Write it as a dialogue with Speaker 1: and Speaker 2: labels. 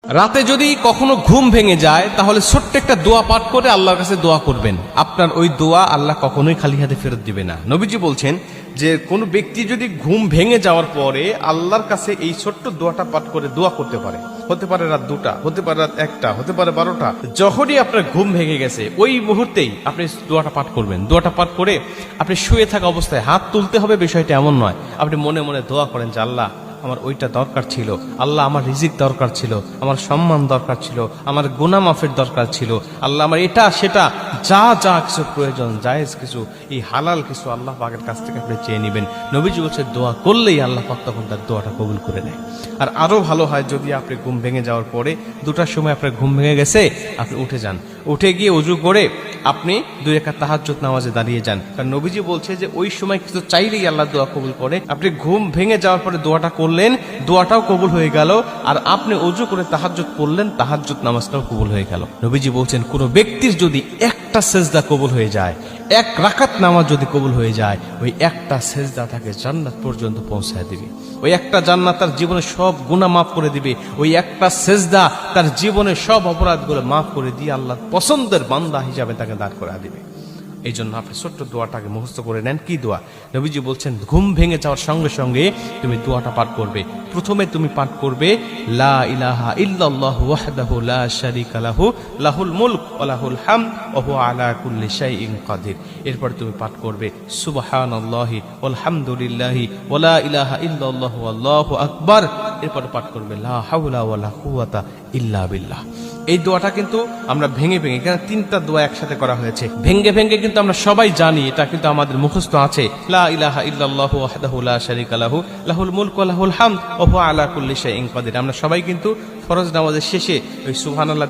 Speaker 1: রাতে যদি কখনো ঘুম ভেঙে যায় তাহলে ছোট্ট একটা দোয়া পাঠ করে আল্লাহর কাছে দোয়া করবেন। আপনার ওই দোয়া আল্লাহ কখনোই খালি হাতে ফেরত দিবে না। নবীজি বলছেন যে কোনো ব্যক্তি যদি ঘুম ভেঙে যাওয়ার পরে আল্লাহর কাছে এই ছোট্ট দোয়াটা পাঠ করে দোয়া করতে পারে, হতে পারে রাত 2টা, হতে পারে রাত 1টা, হতে পারে 12টা, যখনই আপনার ঘুম ভেঙে গেছে ওই মুহূর্তেই আপনি দোয়াটা পাঠ করবেন। দোয়াটা পাঠ করে আপনি শুয়ে থাকা অবস্থায় হাত তুলতে হবে, বিষয়টা এমন নয়। আপনি মনে মনে দোয়া করেন যে আল্লাহ আমার ওইটা দরকার ছিল, আল্লাহ আমার রিজিক দরকার ছিল, আমার সম্মান দরকার ছিল, আমার গুনাহ মাফের দরকার ছিল, আল্লাহ আমার এটা সেটা যা যা কিছু প্রয়োজন জায়েজ কিছু এই হালাল কিছু আল্লাহ পাকের কাছ থেকে আপনি চেয়ে নেবেন। নবীজি বলছে দোয়া করলেই আল্লাহ পাক তখন তার দোয়াটা কবুল করে নেয়। আর আরো ভালো হয় যদি আপনি ঘুম ভেঙে যাওয়ার পরে 2টার সময় আপনার ঘুম ভেঙে গেছে, আপনি উঠে যান, উঠে গিয়ে ওযু করে আপনি 2 রাকাত তাহাজ্জুদ নামাজে দাঁড়িয়ে যান। কারণ নবীজি বলছে যে ওই সময় কিছু চাইলেই আল্লাহ দোয়া কবুল করে। আপনি ঘুম ভেঙে যাওয়ার পরে দোয়াটা করলেন, দোয়াটাও কবুল হয়ে গেল, আর আপনি ওযু করে তাহাজ্জুদ পড়লেন, তাহাজ্জুদ নামাজটাও কবুল হয়ে গেল। নবীজি বলছেন কোন ব্যক্তির যদি একটা সেজদা কবুল হয়ে যায়, 1 রাকাত নামাজ যদি কবুল হয়ে যায়, ওই একটা সেজদা তাকে জান্নাত পর্যন্ত পৌঁছায় দিবে। ওই একটা জান্নাত তার জীবনে সব গুনাহ মাফ করে দিবে। ওই একটা সেজদা তার জীবনের সব অপরাধগুলো মাফ করে দিয়ে আল্লাহর পছন্দের বান্দা হিসাবে তাকে দাঁড় করা দিবে। এই জন্য আপনি ছোট্ট দোয়াটাকে মুখস্থ করে নেন। কি দোয়া? নবীজি বলছেন ঘুম ভেঙে যাওয়ার সঙ্গে সঙ্গে তুমি দোয়াটা পাঠ করবে। প্রথমে তুমি পাঠ করবে লা ইলাহা ইল্লাল্লাহু ওয়াহদাহু লা শারীকা লাহু লাহুল মুলক ওয়া লাহুল হামদ ওয়া হুয়া আলা কুল্লি শাইইন কাদির। এরপর তুমি পাঠ করবে সুবহানাল্লাহি ওয়াল হামদুলিল্লাহি ওয়া লা ইলাহা ইল্লাল্লাহু আল্লাহু আকবার। এরপর পাঠ করবে লা হাওলা ওয়া লা কুওয়াতা ইল্লা বিল্লাহ। এই দোয়াটা কিন্তু আমরা ভেঙে ভেঙে, এখানে 3টা দোয়া একসাথে করা হয়েছে, ভেঙে ভেঙে কিন্তু আমরা সবাই জানি, এটা কিন্তু আমাদের মুখস্থ আছে। লা ইলাহা ইল্লাল্লাহু ওয়াহদাহু লা শারীকা লাহু লাহুল মুলক ওয়া লাহুল হামদ ওয়া হুয়া আলা কুল্লি শাইইন কাদির। আমরা সবাই কিন্তু ফরজ নামাজের শেষে ওই সুবহানাল্লাহ